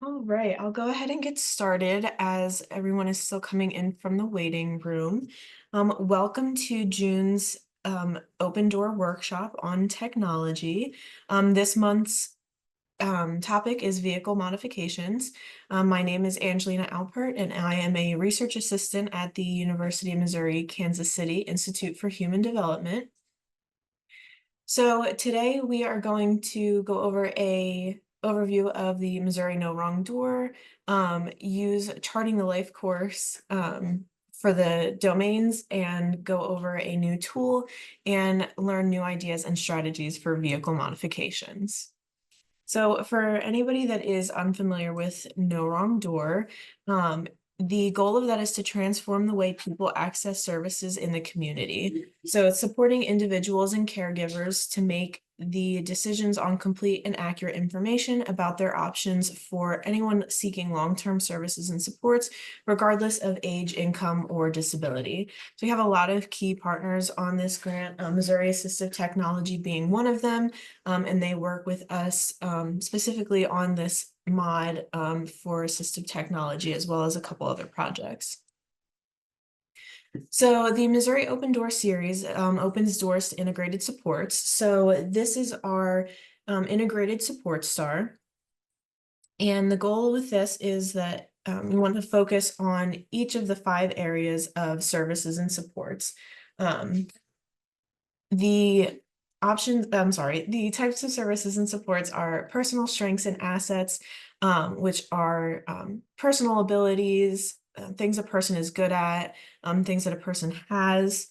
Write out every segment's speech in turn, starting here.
All right, I'll go ahead and get started as everyone is still coming in from the waiting room. Welcome to June's Open Door Workshop on technology. This month's topic is vehicle modifications. My name is Angelina Alpert, and I am a research assistant at the University of Missouri, Kansas City Institute for Human Development. So today we are going to go over a overview of the Missouri No Wrong Door, use Charting the Life course for the domains, and go over a new tool and learn new ideas and strategies for vehicle modifications. So for anybody that is unfamiliar with No Wrong Door, the goal of that is to transform the way people access services in the community. So it's supporting individuals and caregivers to make the decisions on complete and accurate information about their options for anyone seeking long-term services and supports, regardless of age, income, or disability. So we have a lot of key partners on this grant, Missouri Assistive Technology being one of them, and they work with us specifically on this mod for assistive technology, as well as a couple other projects. So the Missouri Open Door series opens doors to integrated supports. So this is our integrated support star. And the goal with this is that we want to focus on each of the 5 areas of services and supports. The the types of services and supports are personal strengths and assets, which are personal abilities, things a person is good at, things that a person has,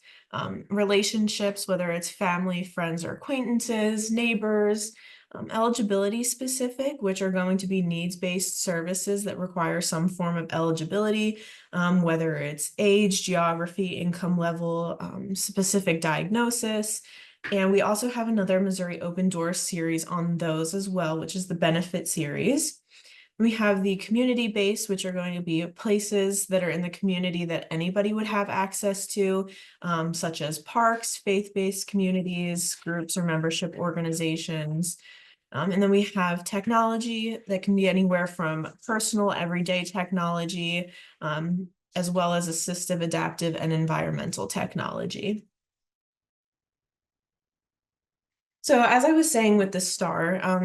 relationships, whether it's family, friends, or acquaintances, neighbors, eligibility specific, which are going to be needs-based services that require some form of eligibility, whether it's age, geography, income level, specific diagnosis. And we also have another Missouri Open Door series on those as well, which is the benefit series. We have the community base, which are going to be places that are in the community that anybody would have access to, such as parks, faith-based communities, groups or membership organizations. And then we have technology that can be anywhere from personal everyday technology, as well as assistive, adaptive, and environmental technology. So as I was saying with the star,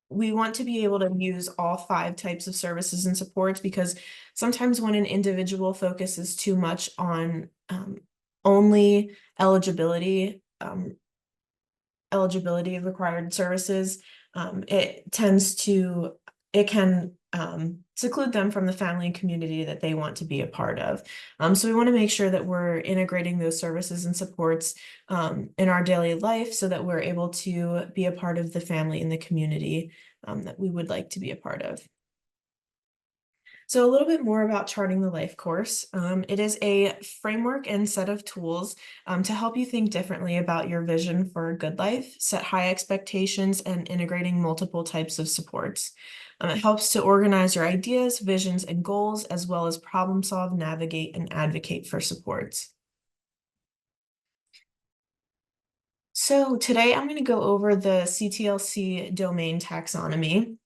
we want to be able to use all 5 types of services and supports, because sometimes when an individual focuses too much on only eligibility of required services, it can seclude them from the family and community that they want to be a part of. So we want to make sure that we're integrating those services and supports in our daily life so that we're able to be a part of the family and the community that we would like to be a part of. So a little bit more about Charting the Life course. It is a framework and set of tools to help you think differently about your vision for a good life, set high expectations, and integrating multiple types of supports. It helps to organize your ideas, visions, and goals, as well as problem solve, navigate, and advocate for supports. So today I'm going to go over the CTLC domain taxonomy.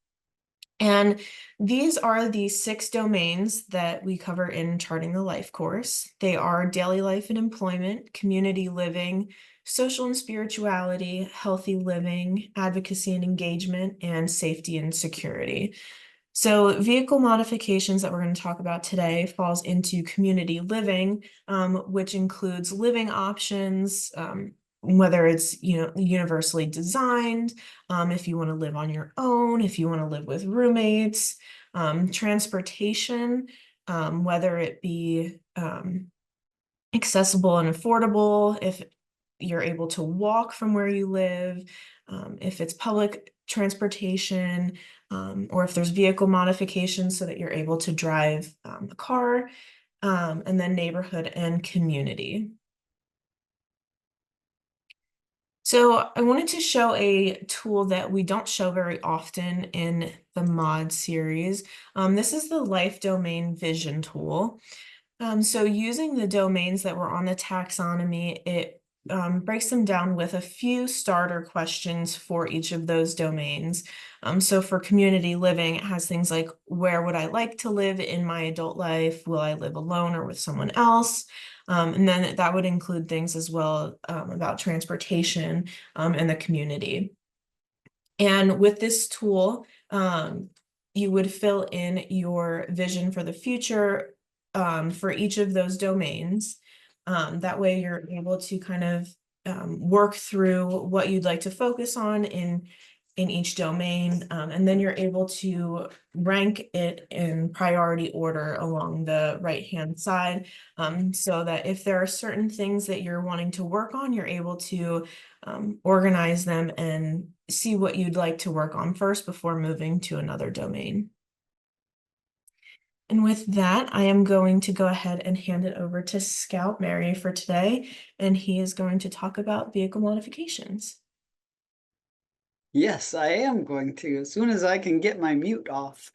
And these are the 6 domains that we cover in Charting the Life course. They are daily life and employment, community living, social and spirituality, healthy living, advocacy and engagement, and safety and security. So vehicle modifications that we're going to talk about today falls into community living, which includes living options, whether it's universally designed, if you want to live on your own, if you want to live with roommates, transportation, whether it be accessible and affordable, if you're able to walk from where you live, if it's public transportation, or if there's vehicle modifications so that you're able to drive a car, and then neighborhood and community. So I wanted to show a tool that we don't show very often in the mod series. This is the Life Domain Vision tool. So using the domains that were on the taxonomy, it breaks them down with a few starter questions for each of those domains. So for community living, it has things like, where would I like to live in my adult life? Will I live alone or with someone else? And then that would include things as well about transportation and the community. And with this tool, you would fill in your vision for the future for each of those domains. That way you're able to kind of work through what you'd like to focus on in each domain, and then you're able to rank it in priority order along the right-hand side, so that if there are certain things that you're wanting to work on, you're able to organize them and see what you'd like to work on first before moving to another domain. And with that, I am going to go ahead and hand it over to Scout Mary for today, and he is going to talk about vehicle modifications. Yes, I am going to, as soon as I can get my mute off.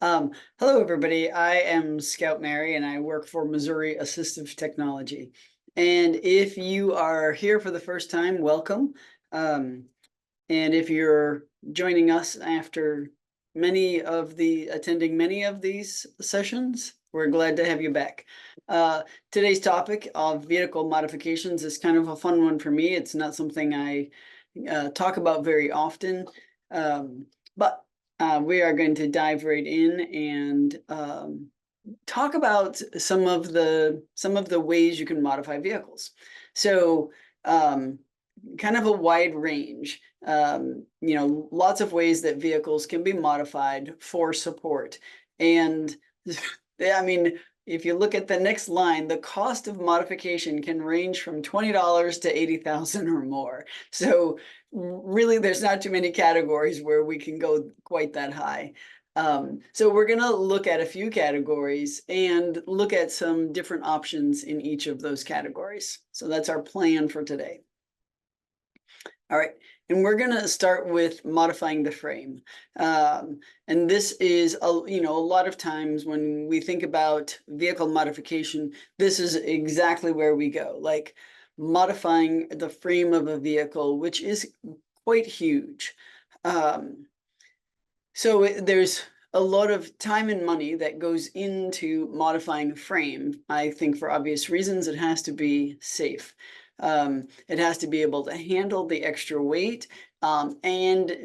Hello, everybody. I am Scout Mary, and I work for Missouri Assistive Technology. And if you are here for the first time, welcome. And if you're joining us after attending many of these sessions, we're glad to have you back. Today's topic of vehicle modifications is kind of a fun one for me. It's not something I talk about very often, but we are going to dive right in and talk about some of the ways you can modify vehicles. So kind of a wide range, lots of ways that vehicles can be modified for support. And I mean, if you look at the next line, the cost of modification can range from $20 to $80,000 or more. So really, there's not too many categories where we can go quite that high. So we're going to look at a few categories and look at some different options in each of those categories. So that's our plan for today. All right, and we're going to start with modifying the frame. And this is, a lot of times when we think about vehicle modification, this is exactly where we go, like modifying the frame of a vehicle, which is quite huge. So there's a lot of time and money that goes into modifying a frame. I think for obvious reasons, it has to be safe. It has to be able to handle the extra weight, and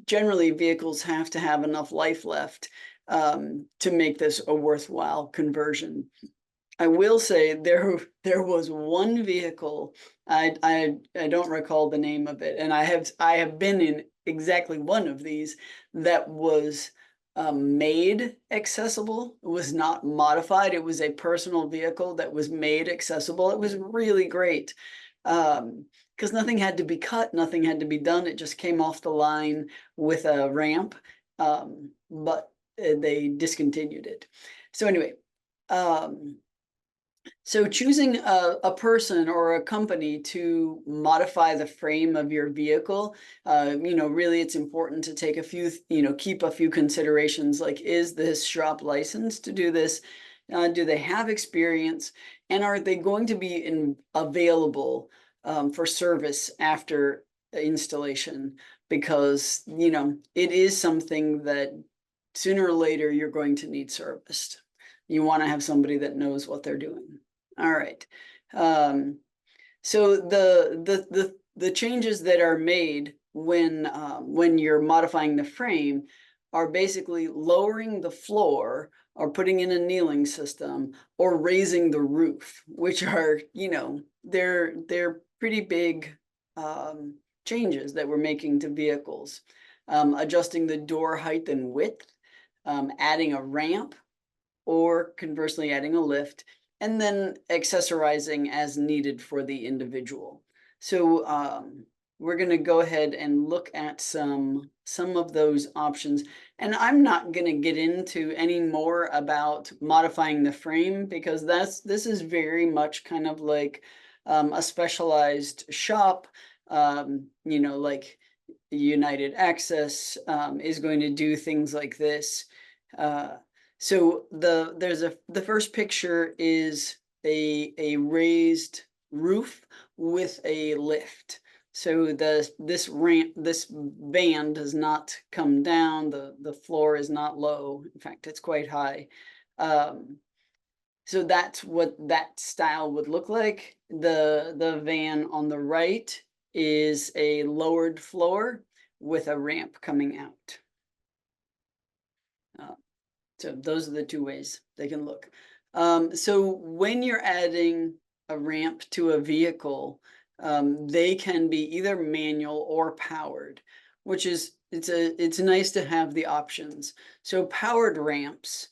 generally vehicles have to have enough life left to make this a worthwhile conversion. I will say there was one vehicle, I don't recall the name of it, and I have been in exactly one of these that was made accessible. It was not modified. It was a personal vehicle that was made accessible. It was really great because nothing had to be cut, nothing had to be done. It just came off the line with a ramp, but they discontinued it. So anyway, so choosing a person or a company to modify the frame of your vehicle, really it's important to take a few, keep a few considerations, like, is this shop licensed to do this? Do they have experience? And are they going to be available for service after installation? Because, it is something that sooner or later you're going to need serviced. You want to have somebody that knows what they're doing. All right. So the changes that are made when you're modifying the frame are basically lowering the floor or putting in a kneeling system or raising the roof, which are, they're pretty big changes that we're making to vehicles. Adjusting the door height and width, adding a ramp, or conversely adding a lift, and then accessorizing as needed for the individual. So we're going to go ahead and look at some of those options. And I'm not going to get into any more about modifying the frame, because this is very much kind of like a specialized shop, like United Access is going to do things like this. So the first picture is a raised roof with a lift. So this ramp, this van does not come down. The floor is not low. In fact, it's quite high. So that's what that style would look like. The van on the right is a lowered floor with a ramp coming out. So those are the two ways they can look. So when you're adding a ramp to a vehicle, they can be either manual or powered, which is it's nice to have the options. So powered ramps,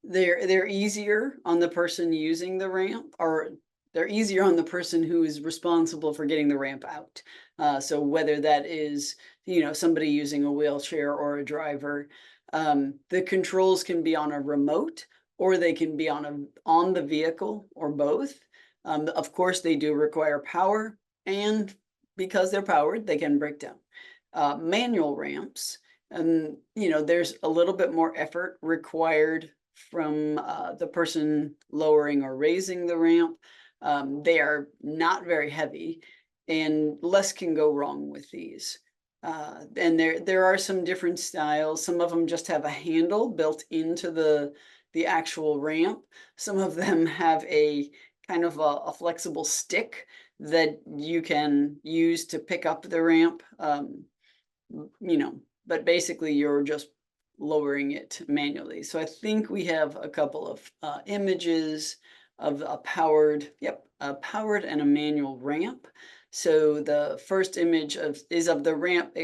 they're easier on the person using the ramp, or they're easier on the person who is responsible for getting the ramp out. So whether that is, somebody using a wheelchair or a driver, the controls can be on a remote, or they can be on the vehicle, or both. Of course, they do require power, and because they're powered, they can break down. Manual ramps, and there's a little bit more effort required from the person lowering or raising the ramp. They are not very heavy, and less can go wrong with these. And there are some different styles. Some of them just have a handle built into the actual ramp. Some of them have a kind of a flexible stick that you can use to pick up the ramp. But basically you're just lowering it manually. So I think we have a couple of images of a powered and a manual ramp. So the first image is of the ramp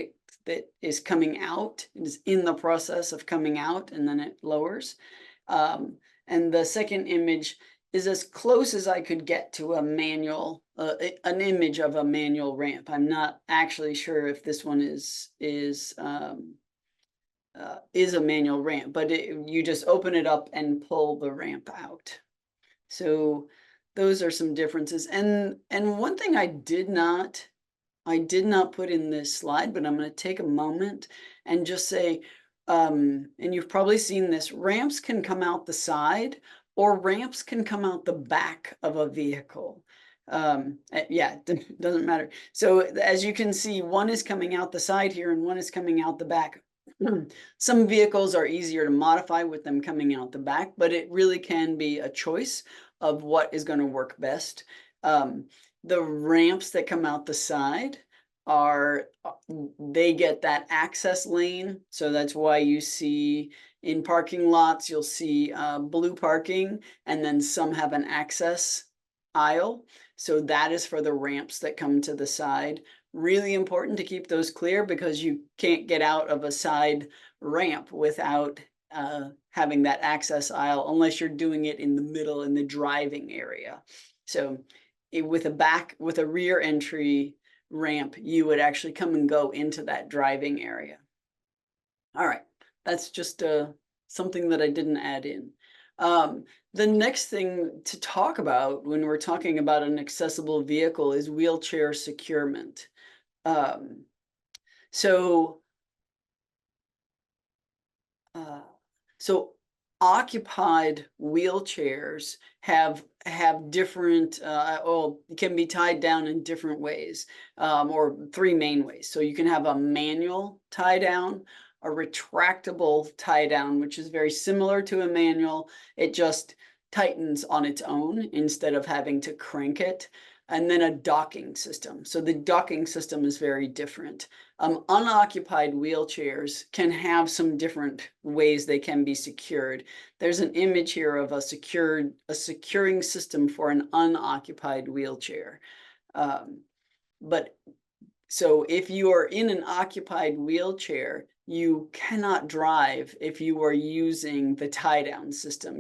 that is coming out. It is in the process of coming out, and then it lowers. And the second image is as close as I could get to a manual, an image of a manual ramp. I'm not actually sure if this one is a manual ramp, but you just open it up and pull the ramp out. So those are some differences. And one thing I did not put in this slide, but I'm going to take a moment and just say, and you've probably seen this, ramps can come out the side, or ramps can come out the back of a vehicle. Yeah, it doesn't matter. So as you can see, one is coming out the side here and one is coming out the back. Some vehicles are easier to modify with them coming out the back, but it really can be a choice of what is going to work best. The ramps that come out the side they get that access lane. So that's why you see in parking lots, you'll see blue parking, and then some have an access aisle. So that is for the ramps that come to the side. Really important to keep those clear, because you can't get out of a side ramp without having that access aisle, unless you're doing it in the middle in the driving area. So with a rear entry ramp, you would actually come and go into that driving area. All right, that's just something that I didn't add in. The next thing to talk about when we're talking about an accessible vehicle is wheelchair securement. So occupied wheelchairs have different, can be tied down in different ways, or three main ways. So you can have a manual tie down, a retractable tie down, which is very similar to a manual. It just tightens on its own instead of having to crank it. And then a docking system. So the docking system is very different. Unoccupied wheelchairs can have some different ways they can be secured. There's an image here of a securing system for an unoccupied wheelchair. So if you are in an occupied wheelchair, you cannot drive if you are using the tie-down system.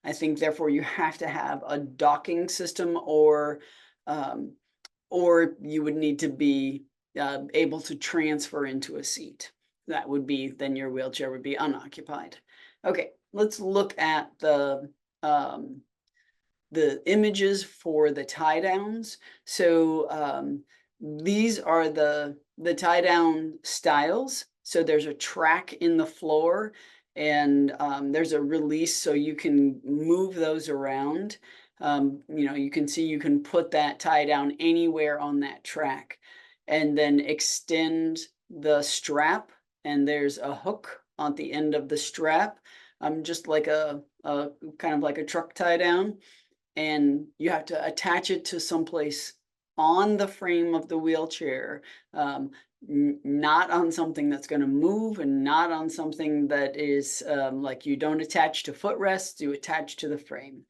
I think, therefore, you have to have a docking system, or you would need to be able to transfer into a seat. That would be, then your wheelchair would be unoccupied. Okay, let's look at the images for the tie downs. So these are the tie down styles. So there's a track in the floor, and there's a release so you can move those around. You can see you can put that tie down anywhere on that track and then extend the strap, and there's a hook on the end of the strap, just like a kind of like a truck tie down, and you have to attach it to someplace on the frame of the wheelchair, not on something that's going to move, and not on something that is like, you don't attach to footrests, you attach to the frame.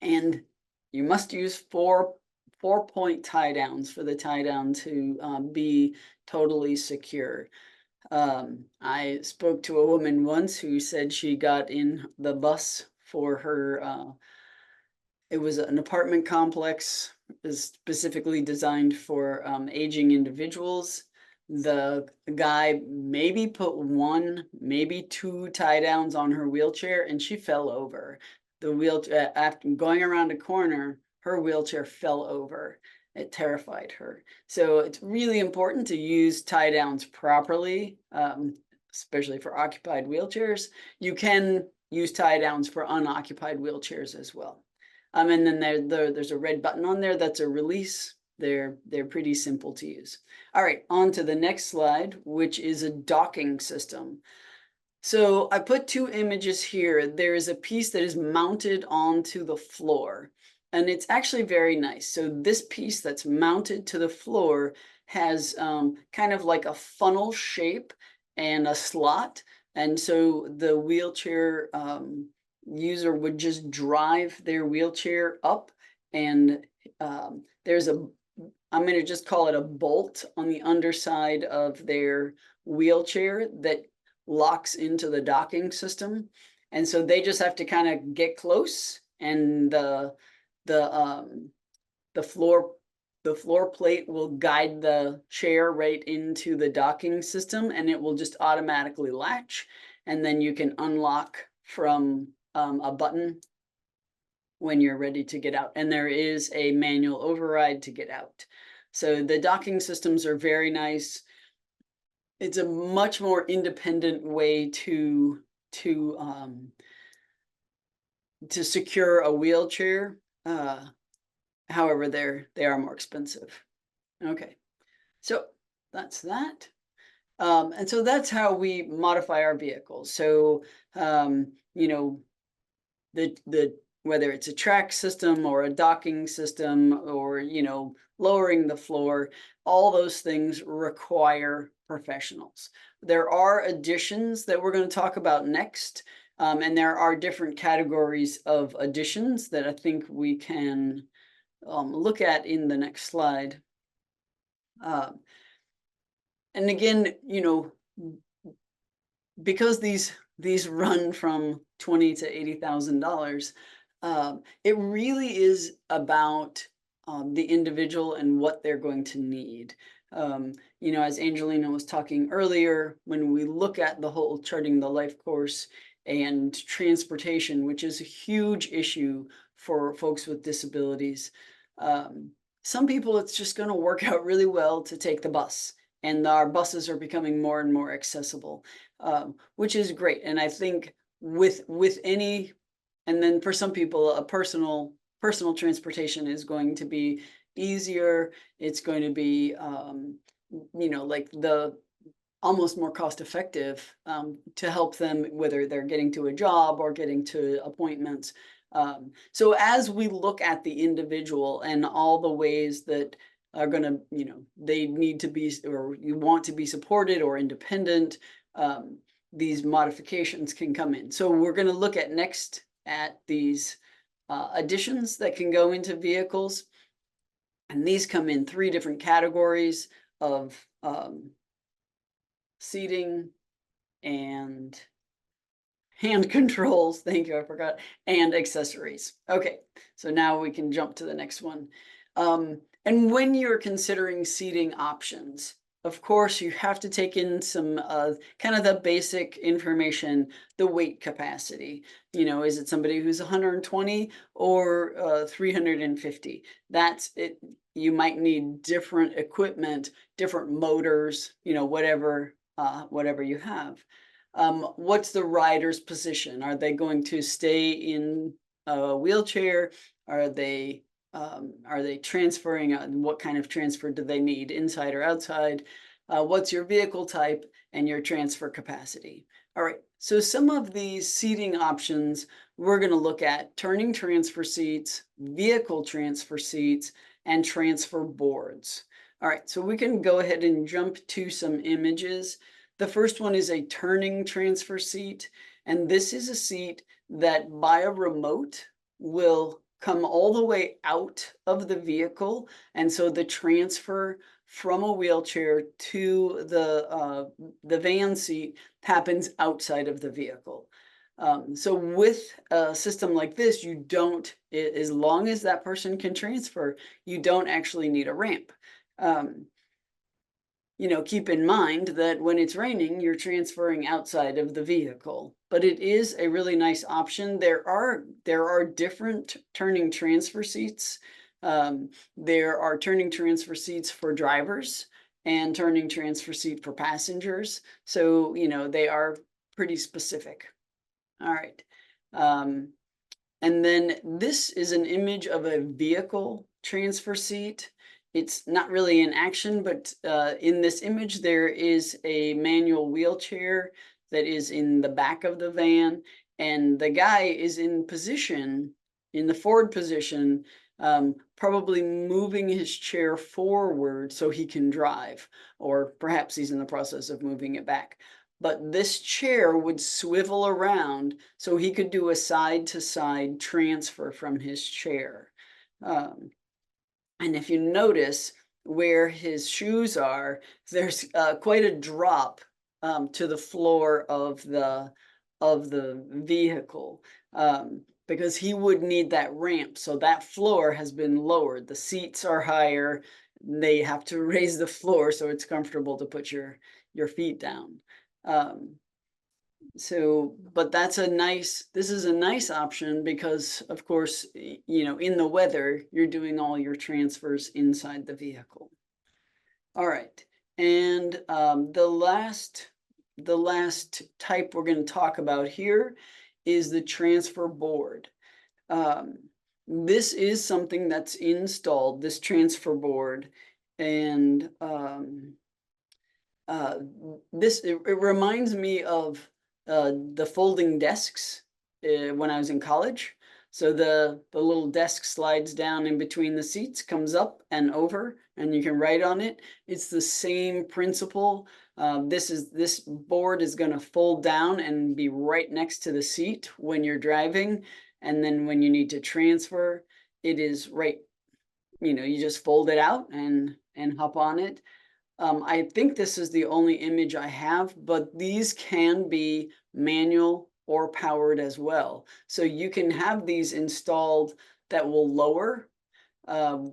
And you must use four-point tie downs for the tie down to be totally secure. I spoke to a woman once who said she got in the bus for her, it was an apartment complex, is specifically designed for aging individuals. The guy maybe put one, maybe two tie downs on her wheelchair, and she fell over. The wheelchair, after going around a corner, her wheelchair fell over. It terrified her. So it's really important to use tie downs properly, especially for occupied wheelchairs. You can use tie downs for unoccupied wheelchairs as well. And then there's a red button on there that's a release. They're pretty simple to use. All right, on to the next slide, which is a docking system. So I put two images here. There is a piece that is mounted onto the floor, and it's actually very nice. So this piece that's mounted to the floor has kind of like a funnel shape and a slot. And so the wheelchair user would just drive their wheelchair up, and there's a, I'm going to just call it a bolt on the underside of their wheelchair that locks into the docking system. And so they just have to kind of get close, and the floor plate will guide the chair right into the docking system, and it will just automatically latch, and then you can unlock from a button when you're ready to get out. And there is a manual override to get out. So the docking systems are very nice. It's a much more independent way to secure a wheelchair. However, they are more expensive. Okay, so that's that. And so that's how we modify our vehicles. So the whether it's a track system or a docking system, or lowering the floor, all those things require professionals. There are additions that we're going to talk about next, and there are different categories of additions that I think we can look at in the next slide. And again, because these run from $20,000 to $80,000, it really is about the individual and what they're going to need. As Angelina was talking earlier, when we look at the whole charting the life course and transportation, which is a huge issue for folks with disabilities, some people, it's just going to work out really well to take the bus. And our buses are becoming more and more accessible, which is great. And I think with any, and then for some people, a personal transportation is going to be easier. It's going to be, like the almost more cost effective to help them, whether they're getting to a job or getting to appointments. So as we look at the individual and all the ways that are going to, they need to be, or you want to be supported or independent, these modifications can come in. So we're going to look at next at these additions that can go into vehicles. And these come in 3 different categories of seating and hand controls. Thank you, I forgot. And accessories. Okay, so now we can jump to the next one. And when you're considering seating options, of course, you have to take in some kind of the basic information, the weight capacity. Is it somebody who's 120 or 350? That's it. You might need different equipment, different motors, whatever you have. What's the rider's position? Are they going to stay in a wheelchair? Are they transferring? What kind of transfer do they need, inside or outside? What's your vehicle type and your transfer capacity? All right, so some of these seating options we're going to look at: turning transfer seats, vehicle transfer seats, and transfer boards. All right, so we can go ahead and jump to some images. The first one is a turning transfer seat, and this is a seat that by a remote will come all the way out of the vehicle, and so the transfer from a wheelchair to the van seat happens outside of the vehicle. So with a system like this, you don't, as long as that person can transfer, you don't actually need a ramp. You know, keep in mind that when it's raining, you're transferring outside of the vehicle, but it is a really nice option. There are different turning transfer seats. There are turning transfer seats for drivers and turning transfer seat for passengers. So, you know, they are pretty specific. All right. And then this is an image of a vehicle transfer seat. It's not really in action, but in this image, there is a manual wheelchair that is in the back of the van, and the guy is in position, in the forward position, probably moving his chair forward so he can drive, or perhaps he's in the process of moving it back. But this chair would swivel around so he could do a side-to-side transfer from his chair. And if you notice where his shoes are, there's quite a drop to the floor of the vehicle, because he would need that ramp. So that floor has been lowered. The seats are higher. They have to raise the floor so it's comfortable to put your feet down. So, but this is a nice option because, of course, you know, in the weather, you're doing all your transfers inside the vehicle. All right, and the last type we're going to talk about here is the transfer board. This is something that's installed, this transfer board, and it reminds me of the folding desks when I was in college. So the little desk slides down in between the seats, comes up and over, and you can write on it. It's the same principle. This board is going to fold down and be right next to the seat when you're driving, and then when you need to transfer, it is right. You know, you just fold it out and hop on it. I think this is the only image I have, but these can be manual or powered as well. So you can have these installed that will lower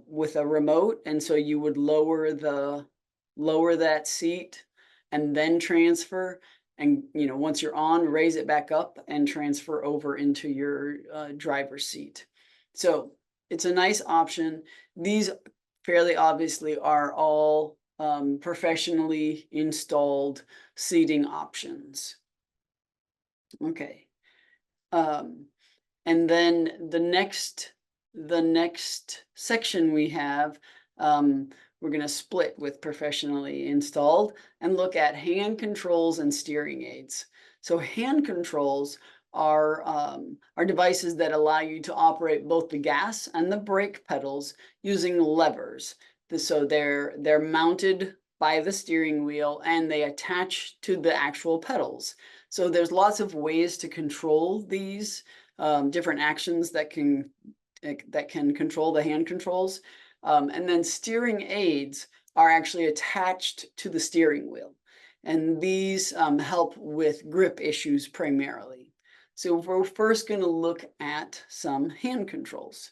with a remote, and so you would lower that seat and then transfer. And you know, once you're on, raise it back up and transfer over into your driver's seat. So it's a nice option. These fairly obviously are all professionally installed seating options. Okay. And then the next section we have, we're going to split with professionally installed and look at hand controls and steering aids. So hand controls are devices that allow you to operate both the gas and the brake pedals using levers. So they're mounted by the steering wheel and they attach to the actual pedals. So there's lots of ways to control these different actions that can control the hand controls. And then steering aids are actually attached to the steering wheel. And these help with grip issues primarily. So we're first going to look at some hand controls.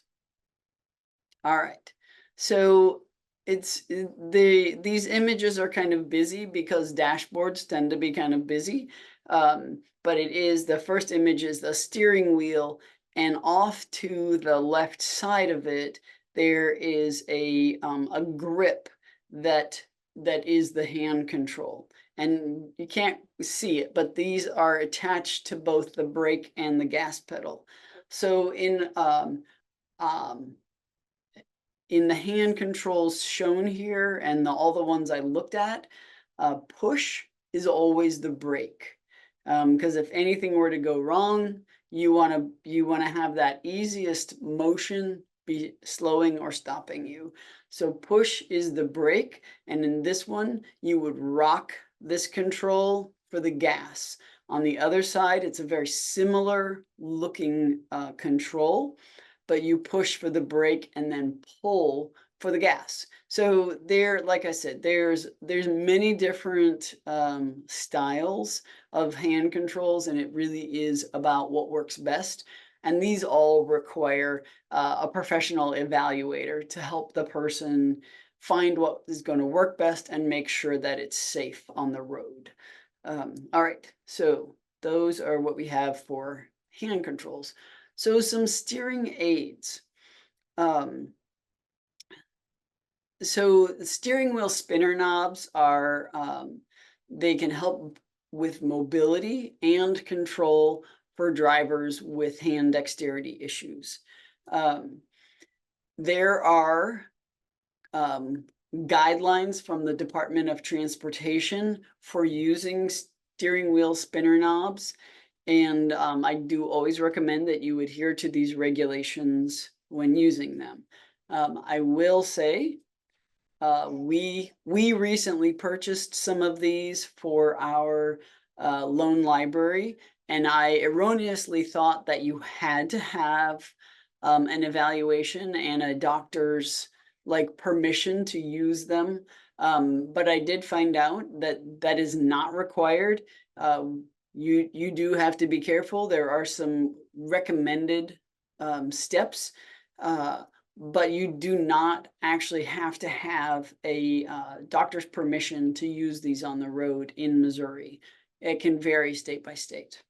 All right. So these images are kind of busy because dashboards tend to be kind of busy. But the first image is the steering wheel, and off to the left side of it, there is a grip that is the hand control. And you can't see it, but these are attached to both the brake and the gas pedal. So in the hand controls shown here and all the ones I looked at, push is always the brake. Because if anything were to go wrong, you wanna have that easiest motion be slowing or stopping you. So push is the brake, and in this one, you would rock this control for the gas. On the other side, it's a very similar looking control, but you push for the brake and then pull for the gas. So there, like I said, there's many different styles of hand controls, and it really is about what works best. And these all require a professional evaluator to help the person find what is going to work best and make sure that it's safe on the road. All right, so those are what we have for hand controls. So some steering aids. So steering wheel spinner knobs are, they can help with mobility and control for drivers with hand dexterity issues. There are guidelines from the Department of Transportation for using steering wheel spinner knobs. And I do always recommend that you adhere to these regulations when using them. I will say, we recently purchased some of these for our loan library, and I erroneously thought that you had to have an evaluation and a doctor's like permission to use them. But I did find out that that is not required. You do have to be careful. There are some recommended steps, but you do not actually have to have a doctor's permission to use these on the road in Missouri. It can vary state by state.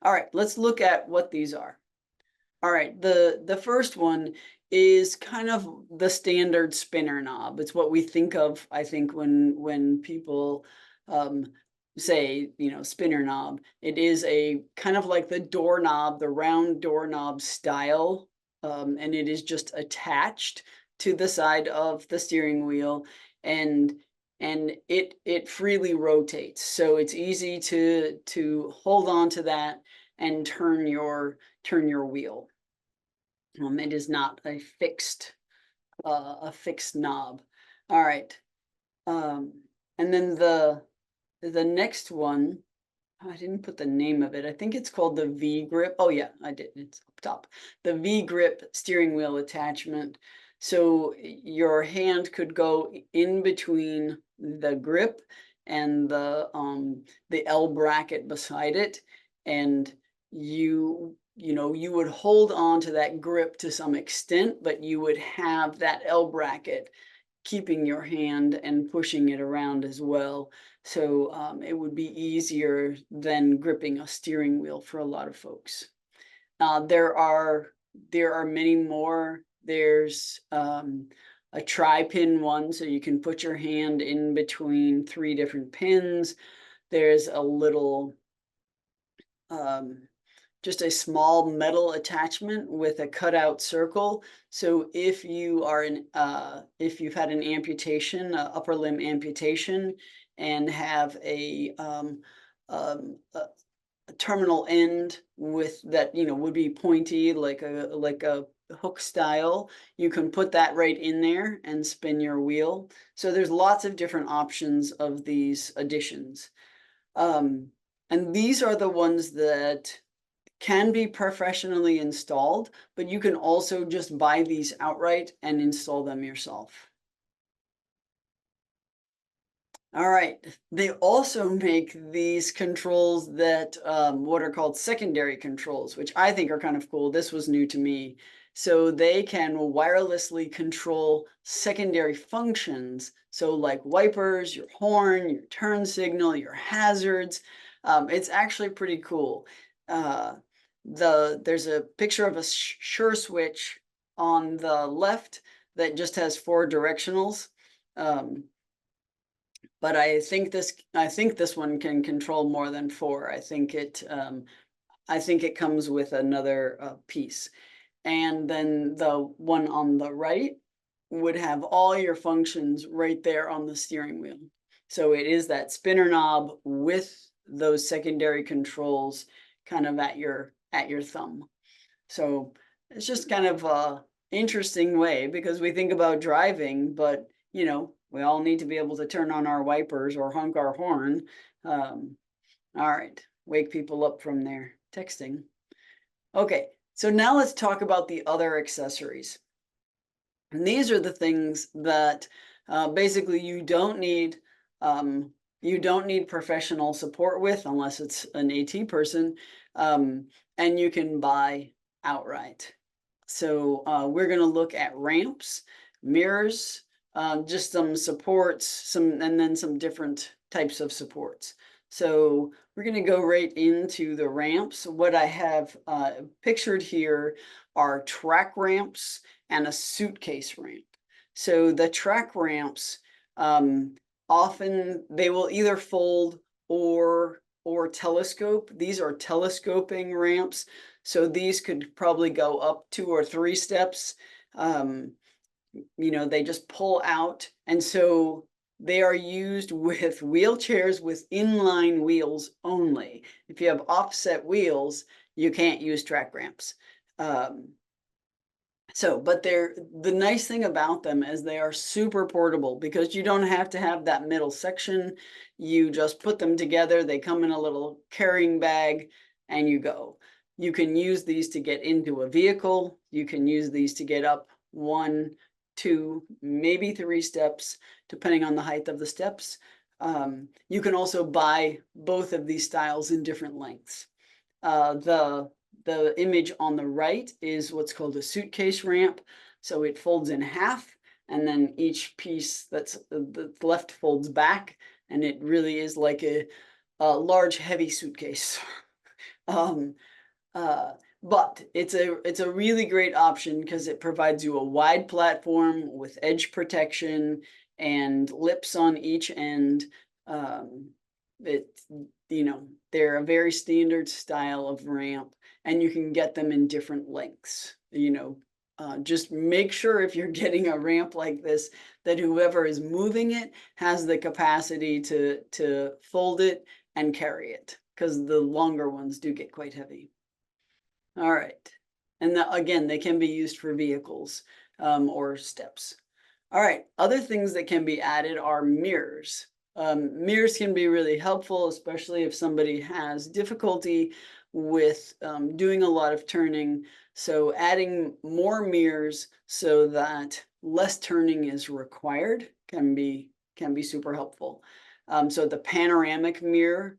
All right, let's look at what these are. All right, the first one is kind of the standard spinner knob. It's what we think of, I think, when people say, you know, spinner knob. It is a kind of like the doorknob, the round doorknob style, and it is just attached to the side of the steering wheel, and it freely rotates. So it's easy to hold on to that and turn your wheel. It is not a fixed knob. All right. And then the next one, I didn't put the name of it. I think it's called the V grip. Oh yeah, I did. It's up top. The V grip steering wheel attachment. So your hand could go in between the grip and the L bracket beside it, and you know, you would hold on to that grip to some extent, but you would have that L bracket keeping your hand and pushing it around as well. So it would be easier than gripping a steering wheel for a lot of folks. There are many more. There's a tri-pin one, so you can put your hand in between 3 different pins. There's a little just a small metal attachment with a cutout circle. So if you are if you've had an amputation, upper limb amputation, and have a terminal end with that, you know, would be pointy like a hook style, you can put that right in there and spin your wheel. So there's lots of different options of these additions. And these are the ones that can be professionally installed, but you can also just buy these outright and install them yourself. All right, they also make these controls that what are called secondary controls, which I think are kind of cool. This was new to me. So they can wirelessly control secondary functions. So like wipers, your horn, your turn signal, your hazards. It's actually pretty cool. There's a picture of a Sure switch on the left that just has 4 directionals. But I think this one can control more than 4. I think I think it comes with another piece. And then the one on the right would have all your functions right there on the steering wheel. So it is that spinner knob with those secondary controls kind of at your thumb. So it's just kind of a interesting way because we think about driving, but you know, we all need to be able to turn on our wipers or honk our horn. Um, all right, wake people up from their texting. Okay, so now let's talk about the other accessories. And these are the things that basically you don't need professional support with unless it's an AT person, and you can buy outright. So we're going to look at ramps, mirrors, just some supports, and then some different types of supports. So we're going to go right into the ramps. What I have pictured here are track ramps and a suitcase ramp. So the track ramps, often they will either fold or telescope. These are telescoping ramps. So these could probably go up 2 or 3 steps. You know, they just pull out. And so they are used with wheelchairs with inline wheels only. If you have offset wheels, you can't use track ramps. But the nice thing about them is they are super portable because you don't have to have that middle section. You just put them together. They come in a little carrying bag and you go. You can use these to get into a vehicle. You can use these to get up 1, 2, maybe 3 steps, depending on the height of the steps. You can also buy both of these styles in different lengths. The image on the right is what's called a suitcase ramp. So it folds in half, and then each piece that's left folds back, and it really is like a large, heavy suitcase. But it's a really great option because it provides you a wide platform with edge protection and lips on each end. It, you know, they're a very standard style of ramp, and you can get them in different lengths. You know, just make sure if you're getting a ramp like this, that whoever is moving it has the capacity to fold it and carry it, because the longer ones do get quite heavy. All right. And again, they can be used for vehicles or steps. All right. Other things that can be added are mirrors. Mirrors can be really helpful, especially if somebody has difficulty with doing a lot of turning. So adding more mirrors so that less turning is required can be super helpful. So the panoramic mirror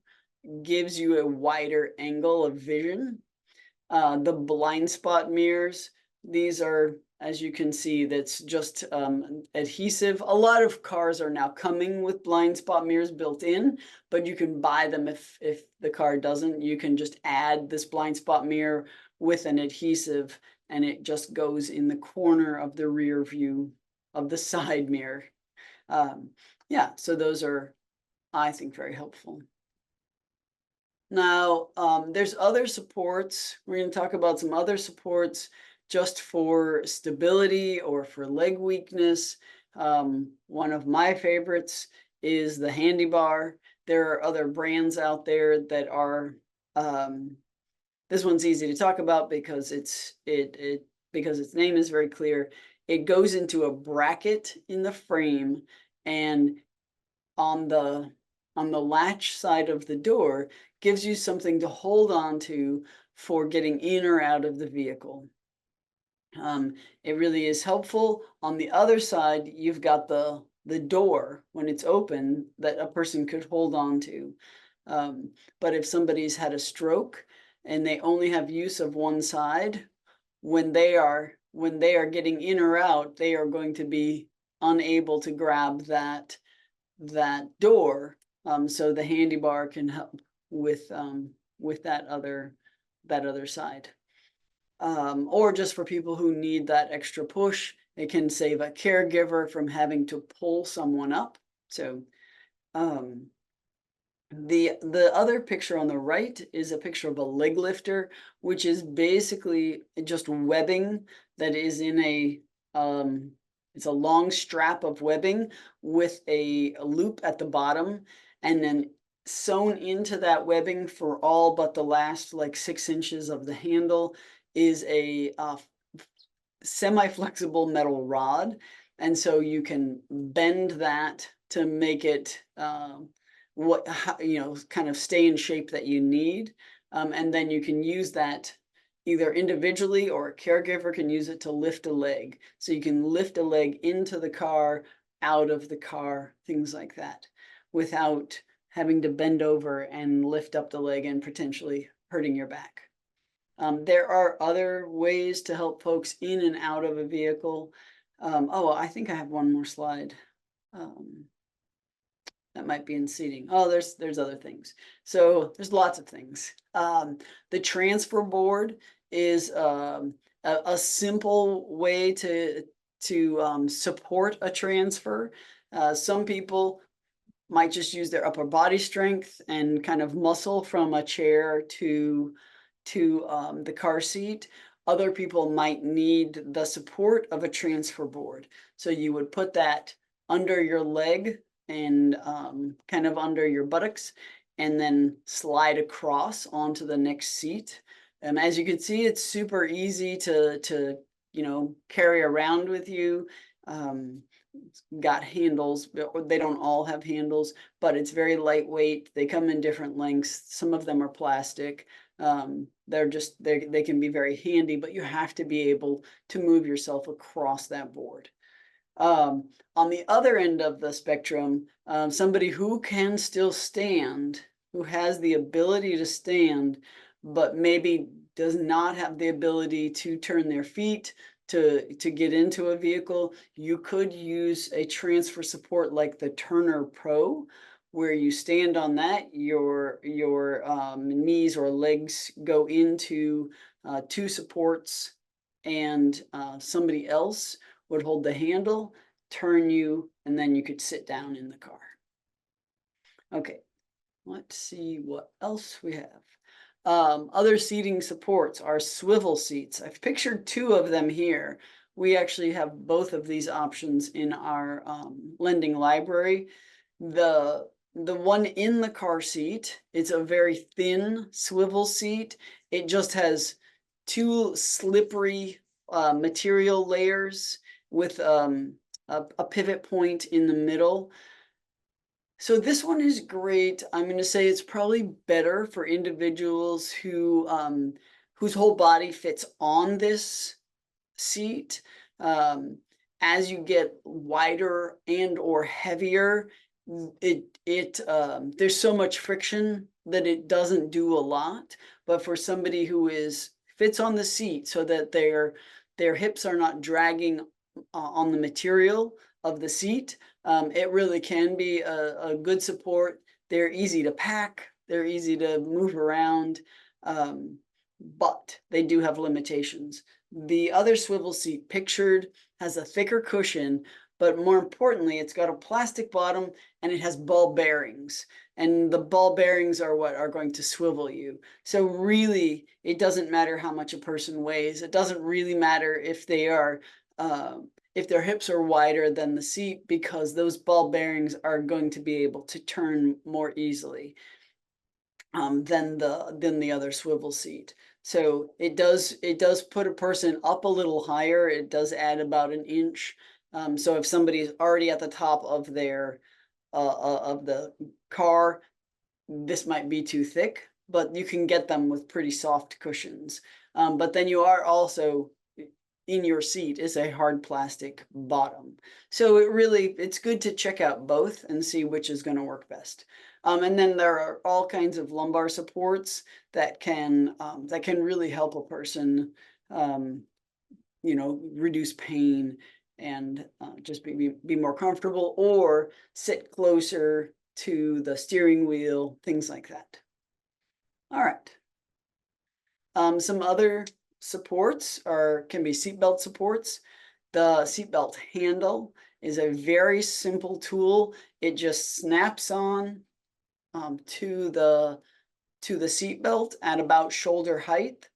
gives you a wider angle of vision. The blind spot mirrors, these are, as you can see, that's just adhesive. A lot of cars are now coming with blind spot mirrors built in, but you can buy them if the car doesn't. You can just add this blind spot mirror with an adhesive, and it just goes in the corner of the rear view of the side mirror. Yeah, so those are, I think, very helpful. Now, there's other supports. We're going to talk about some other supports just for stability or for leg weakness. One of my favorites is the Handy Bar. There are other brands out there that are, this one's easy to talk about because because its name is very clear. It goes into a bracket in the frame, and on the latch side of the door gives you something to hold on to for getting in or out of the vehicle. It really is helpful. On the other side, you've got the door when it's open that a person could hold on to. But if somebody's had a stroke and they only have use of one side, when they are getting in or out, they are going to be unable to grab that door. So the Handy Bar can help with that other side. Or just for people who need that extra push, it can save a caregiver from having to pull someone up. So The other picture on the right is a picture of a leg lifter, which is basically just webbing that is in it's a long strap of webbing with a loop at the bottom, and then sewn into that webbing for all but the last like 6 inches of the handle is a semi-flexible metal rod. And so you can bend that to make it kind of stay in shape that you need. And then you can use that either individually, or a caregiver can use it to lift a leg. So you can lift a leg into the car, out of the car, things like that, without having to bend over and lift up the leg and potentially hurting your back. There are other ways to help folks in and out of a vehicle. Oh, I think I have one more slide. That might be in seating. Oh, there's other things. So there's lots of things. The transfer board is a simple way to support a transfer. Some people might just use their upper body strength and kind of muscle from a chair to the car seat. Other people might need the support of a transfer board. So you would put that under your leg and kind of under your buttocks, and then slide across onto the next seat. As you can see, it's super easy to carry around with you. It's got handles, but they don't all have handles, but it's very lightweight. They come in different lengths. Some of them are plastic. They can be very handy, but you have to be able to move yourself across that board. On the other end of the spectrum, somebody who can still stand, who has the ability to stand, but maybe does not have the ability to turn their feet to get into a vehicle, you could use a transfer support like the Turner Pro, where you stand on that, your knees or legs go into two supports, and somebody else would hold the handle, turn you, and then you could sit down in the car. Okay, let's see what else we have. Other seating supports are swivel seats. I've pictured 2 of them here. We actually have both of these options in our lending library. The one in the car seat, it's a very thin swivel seat. It just has 2 slippery material layers with a pivot point in the middle. So this one is great. I'm going to say it's probably better for individuals who whose whole body fits on this seat. As you get wider and or heavier, there's so much friction that it doesn't do a lot. But for somebody who fits on the seat so that their hips are not dragging on the material of the seat, it really can be a good support. They're easy to pack, they're easy to move around, but they do have limitations. The other swivel seat pictured has a thicker cushion, but more importantly, it's got a plastic bottom and it has ball bearings. And the ball bearings are what are going to swivel you. So really, it doesn't matter how much a person weighs. It doesn't really matter if their hips are wider than the seat, because those ball bearings are going to be able to turn more easily than the other swivel seat. So it does put a person up a little higher. It does add about an inch. So if somebody is already at the top of their of the car, this might be too thick, but you can get them with pretty soft cushions. But then you are also, in your seat is a hard plastic bottom. So it's good to check out both and see which is going to work best. And then there are all kinds of lumbar supports that can really help a person, reduce pain and just be more comfortable, or sit closer to the steering wheel, things like that. All right. Some other supports can be seatbelt supports. The seatbelt handle is a very simple tool. It just snaps on to the seat belt at about shoulder height.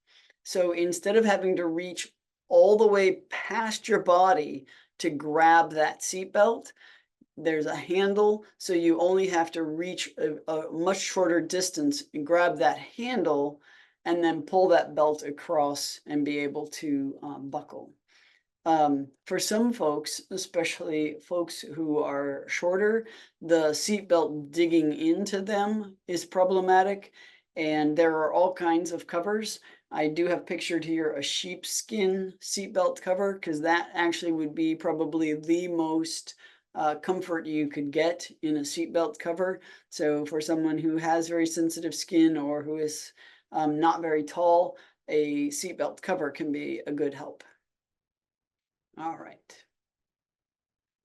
So instead of having to reach all the way past your body to grab that seat belt, there's a handle, so you only have to reach a much shorter distance and grab that handle and then pull that belt across and be able to buckle. For some folks, especially folks who are shorter, the seatbelt digging into them is problematic, and there are all kinds of covers. I do have pictured here a sheepskin seatbelt cover because that actually would be probably the most comfort you could get in a seatbelt cover. So for someone who has very sensitive skin or who is not very tall, a seatbelt cover can be a good help. All right.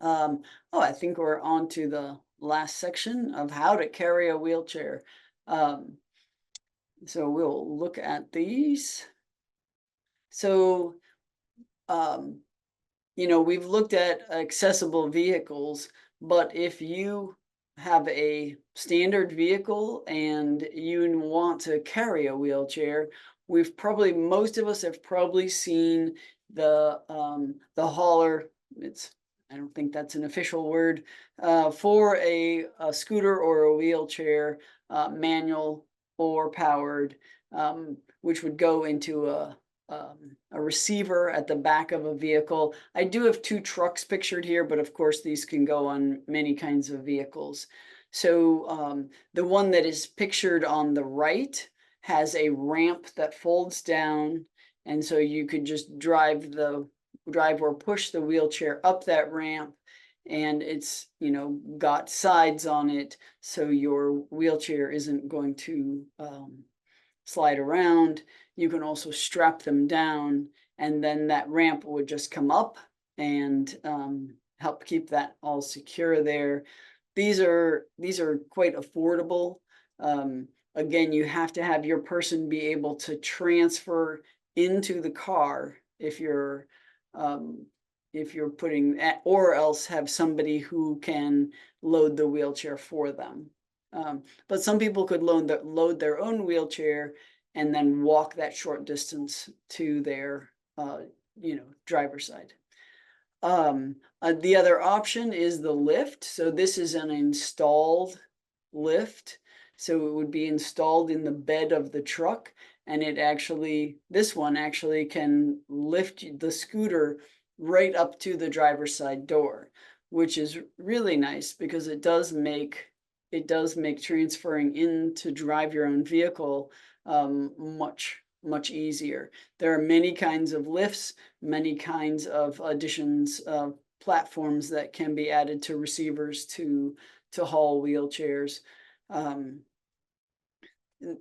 Oh, I think we're on to the last section of how to carry a wheelchair. Um, so we'll look at these. So, um, we've looked at accessible vehicles, but if you have a standard vehicle and you want to carry a wheelchair, most of us have probably seen the hauler. I don't think that's an official word for a scooter or a wheelchair, manual or powered, which would go into a receiver at the back of a vehicle. I do have two trucks pictured here, but of course these can go on many kinds of vehicles. So the one that is pictured on the right has a ramp that folds down, and so you could just drive or push the wheelchair up that ramp, and it's got sides on it, so your wheelchair isn't going to slide around. You can also strap them down, and then that ramp would just come up and help keep that all secure there. These are quite affordable. Again, you have to have your person be able to transfer into the car if you're putting that, or else have somebody who can load the wheelchair for them. But some people could load their own wheelchair and then walk that short distance to their driver's side. The other option is the lift. So this is an installed lift. So it would be installed in the bed of the truck, and this one actually can lift the scooter right up to the driver's side door, which is really nice because it does make transferring in to drive your own vehicle much easier. There are many kinds of lifts, many kinds of additions, platforms that can be added to receivers to haul wheelchairs.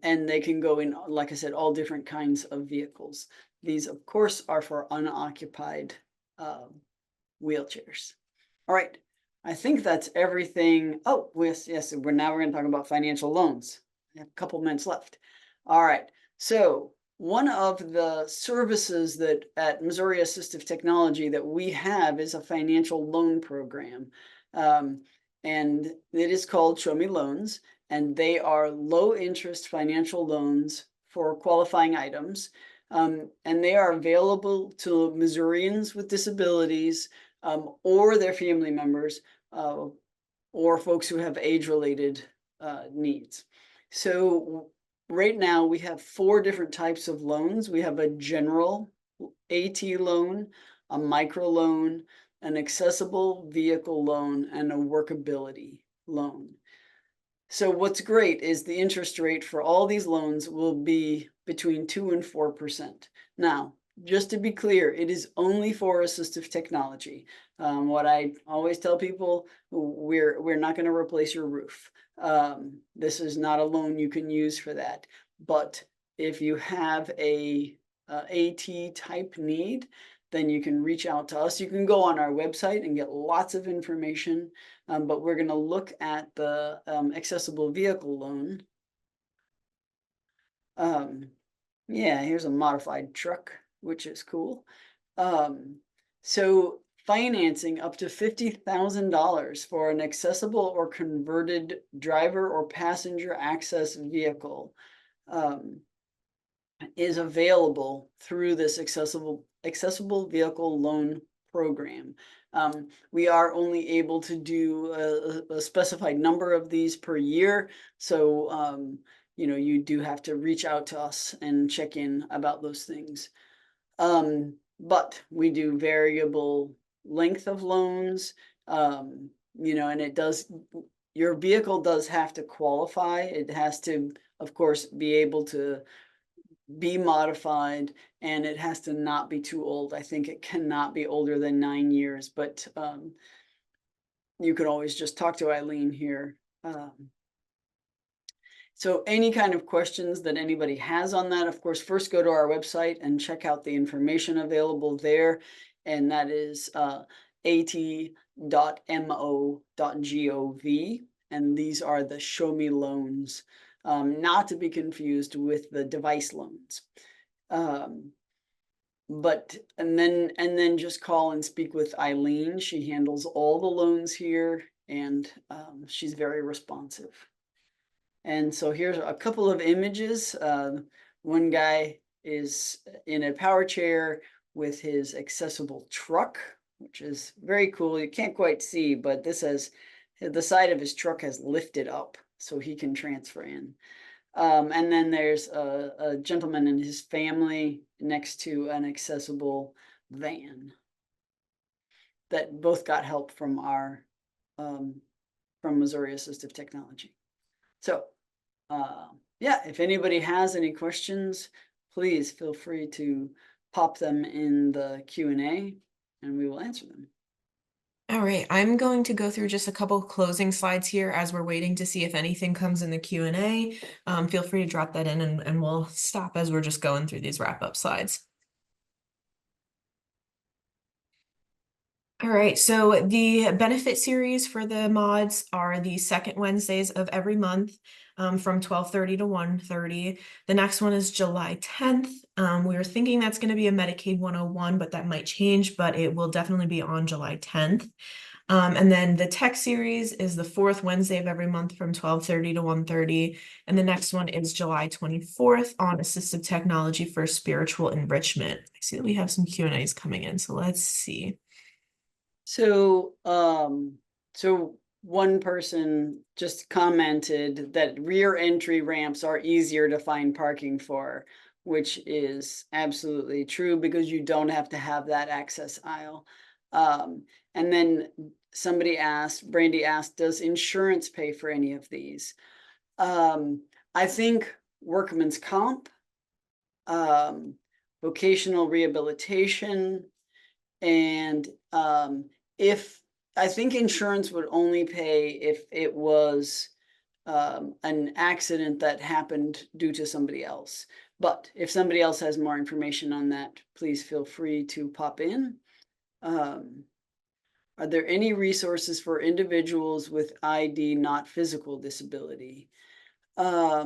And they can go in, like I said, all different kinds of vehicles. These, of course, are for unoccupied wheelchairs. All right, I think that's everything. Oh, yes, we're going to talk about financial loans. I have a couple minutes left. All right, so one of the services that at Missouri Assistive Technology that we have is a financial loan program. And it is called Show Me Loans, and they are low interest financial loans for qualifying items. And they are available to Missourians with disabilities, or their family members, or folks who have age-related needs. So right now we have 4 different types of loans. We have a general AT loan, a micro loan, an accessible vehicle loan, and a workability loan. So what's great is the interest rate for all these loans will be between 2 and 4%. Now, just to be clear, it is only for assistive technology. What I always tell people, we're not going to replace your roof. This is not a loan you can use for that. But if you have a AT type need, then you can reach out to us. You can go on our website and get lots of information, but we're going to look at the accessible vehicle loan. Yeah, here's a modified truck, which is cool. So financing up to $50,000 for an accessible or converted driver or passenger access vehicle is available through this accessible vehicle loan program. We are only able to do a specified number of these per year, so you know, you do have to reach out to us and check in about those things. But we do variable length of loans, you know, and your vehicle does have to qualify. It has to, of course, be able to be modified, and it has to not be too old. I think it cannot be older than 9 years, but you can always just talk to Eileen here. So any kind of questions that anybody has on that, of course, first go to our website and check out the information available there. And that is at.mo.gov. And these are the Show Me loans, not to be confused with the device loans. And then just call and speak with Eileen. She handles all the loans here, and she's very responsive. And so here's a couple of images. One guy is in a power chair with his accessible truck, which is very cool. You can't quite see, but this has the side of his truck has lifted up so he can transfer in. And then there's a gentleman and his family next to an accessible van that both got help from our from Missouri Assistive Technology. So yeah, if anybody has any questions, please feel free to pop them in the Q&A and we will answer them. All right, I'm going to go through just a couple closing slides here as we're waiting to see if anything comes in the Q&A. Feel free to drop that in and we'll stop as we're just going through these wrap-up slides. All right, so the benefit series for the mods are the second Wednesdays of every month from 12:30 to 1:30. The next one is July 10th. We were thinking that's going to be a Medicaid 101, but that might change, but it will definitely be on July 10th. And then the tech series is the fourth Wednesday of every month from 12:30 to 1:30. And the next one is July 24th on assistive technology for spiritual enrichment. I see that we have some Q&As coming in, so let's see. So, so one person just commented that rear entry ramps are easier to find parking for, which is absolutely true because you don't have to have that access aisle. And then somebody asked, Brandy asked, does insurance pay for any of these? I think workman's comp, vocational rehabilitation, and if I think insurance would only pay if it was an accident that happened due to somebody else. But if somebody else has more information on that, please feel free to pop in. Are there any resources for individuals with ID not physical disability? I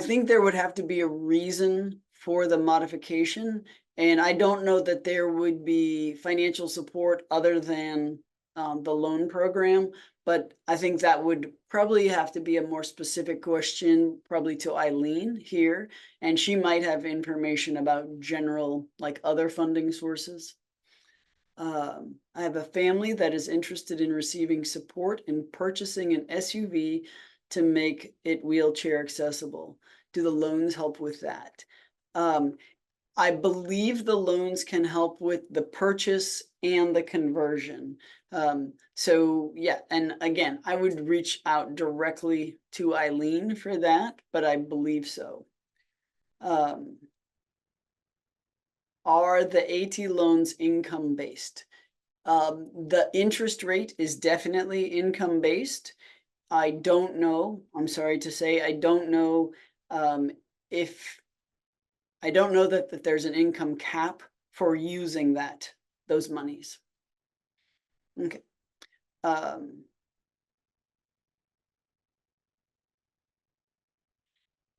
think there would have to be a reason for the modification, and I don't know that there would be financial support other than the loan program, but I think that would probably have to be a more specific question, probably to Eileen here, and she might have information about general, like other funding sources. I have a family that is interested in receiving support in purchasing an SUV to make it wheelchair accessible. Do the loans help with that? I believe the loans can help with the purchase and the conversion. So yeah, and again, I would reach out directly to Eileen for that, but I believe so. Are the AT loans income based? The interest rate is definitely income based. I don't know, I'm sorry to say, I don't know I don't know that there's an income cap for using those monies. Okay. Are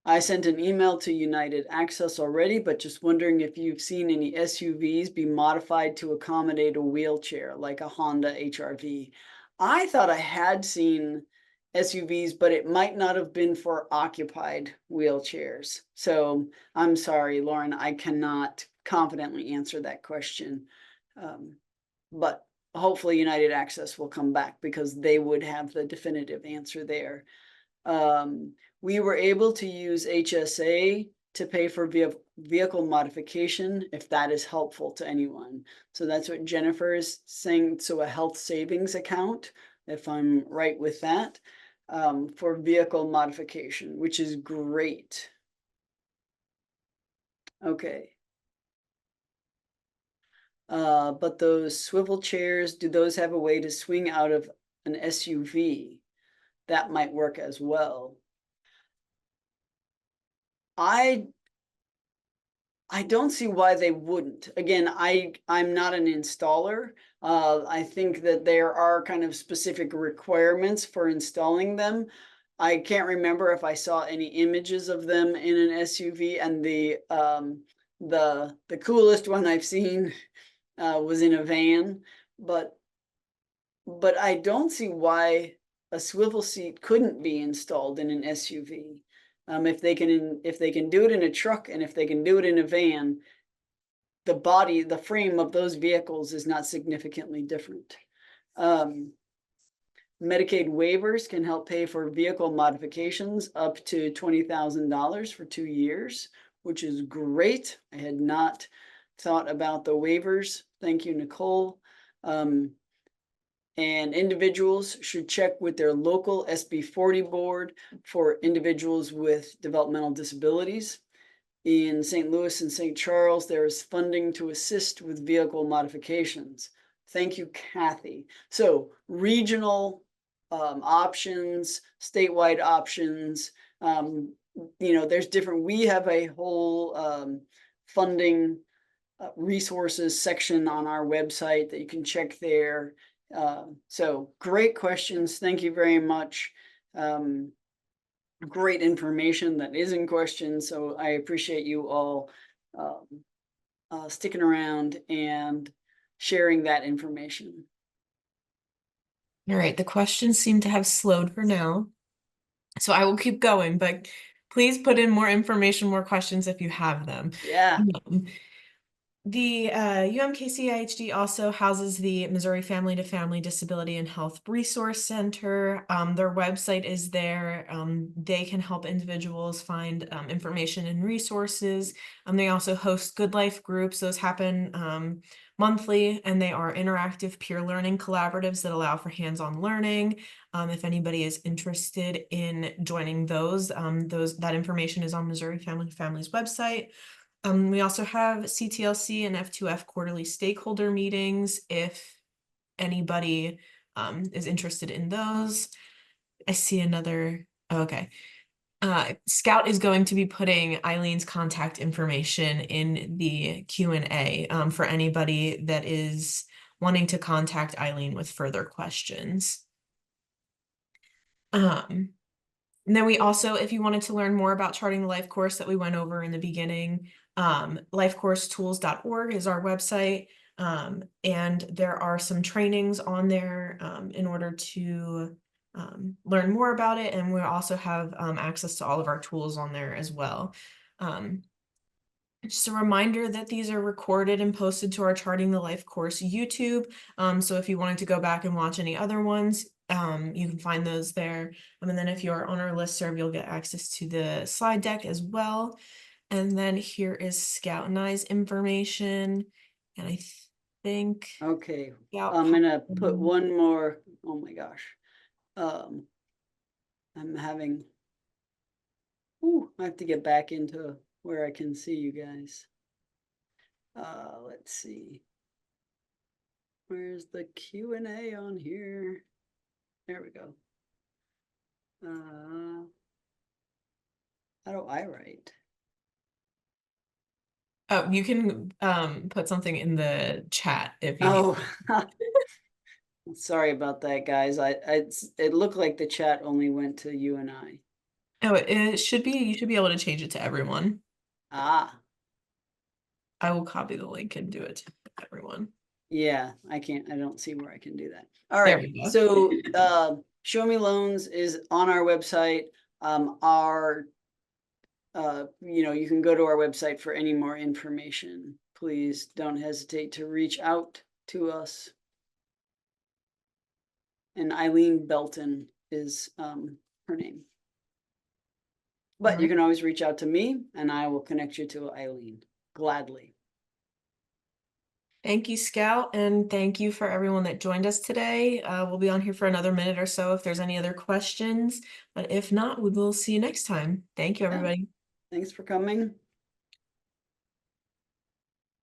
I sent an email to United Access already, but just wondering if you've seen any SUVs be modified to accommodate a wheelchair, like a Honda HR-V. I thought I had seen SUVs, but it might not have been for occupied wheelchairs. So I'm sorry, Lauren, I cannot confidently answer that question. But hopefully United Access will come back because they would have the definitive answer there. We were able to use HSA to pay for vehicle modification, if that is helpful to anyone. So that's what Jennifer is saying. So a health savings account, if I'm right with that, for vehicle modification, which is great. Okay. But those swivel chairs, do those have a way to swing out of an SUV? That might work as well. I don't see why they wouldn't. Again, I'm not an installer. I think that there are kind of specific requirements for installing them. I can't remember if I saw any images of them in an SUV, and the coolest one I've seen was in a van, but I don't see why a swivel seat couldn't be installed in an SUV. If they can do it in a truck, and if they can do it in a van, the frame of those vehicles is not significantly different. Medicaid waivers can help pay for vehicle modifications up to $20,000 for 2 years, which is great. I had not thought about the waivers. Thank you, Nicole. And individuals should check with their local SB 40 board for individuals with developmental disabilities. In St. Louis and St. Charles, there is funding to assist with vehicle modifications. Thank you, Kathy. So regional options, statewide options, there's different, we have a whole funding resources section on our website that you can check there. So great questions. Thank you very much. Great information that is in question. So I appreciate you all sticking around and sharing that information. All right, the questions seem to have slowed for now. So I will keep going, but please put in more information, more questions if you have them. Yeah. The UMKC-IHD also houses the Missouri Family to Family Disability and Health Resource Center. Their website is there. They can help individuals find information and resources. They also host Good Life groups. Those happen monthly, and they are interactive peer learning collaboratives that allow for hands-on learning. If anybody is interested in joining those, that information is on Missouri Family to Family's website. We also have CTLC and F2F quarterly stakeholder meetings if anybody is interested in those. I see another, okay. Scout is going to be putting Eileen's contact information in the Q&A for anybody that is wanting to contact Eileen with further questions. And then we also, if you wanted to learn more about charting the life course that we went over in the beginning, lifecoursetools.org is our website. And there are some trainings on there in order to learn more about it. And we also have access to all of our tools on there as well. Just a reminder that these are recorded and posted to our Charting the Life course YouTube. So if you wanted to go back and watch any other ones, you can find those there. And then if you're on our listserv, you'll get access to the slide deck as well. And then here is Scout and I's information. And I think Okay, Scout I'm gonna put one more. Oh my gosh. I'm having, I have to get back into where I can see you guys. Let's see. Where's the Q&A on here? There we go. How do I write? Oh, you can put something in the chat if you Oh, sorry about that, guys. It looked like the chat only went to you and I. Oh, it should be, you should be able to change it to everyone. Ah, I will copy the link and do it to everyone. yeah, I don't see where I can do that. All There right, we go. so Show Me Loans is on our website. You can go to our website for any more information. Please don't hesitate to reach out to us. And Eileen Belton is her name. But you Alright. can always reach out to me and I will connect you to Eileen gladly. Thank you, Scout, and thank you for everyone that joined us today. We'll be on here for another minute or so if there's any other questions, but if not, we will see you next time. Thank you, Yeah. everybody. Thanks for coming.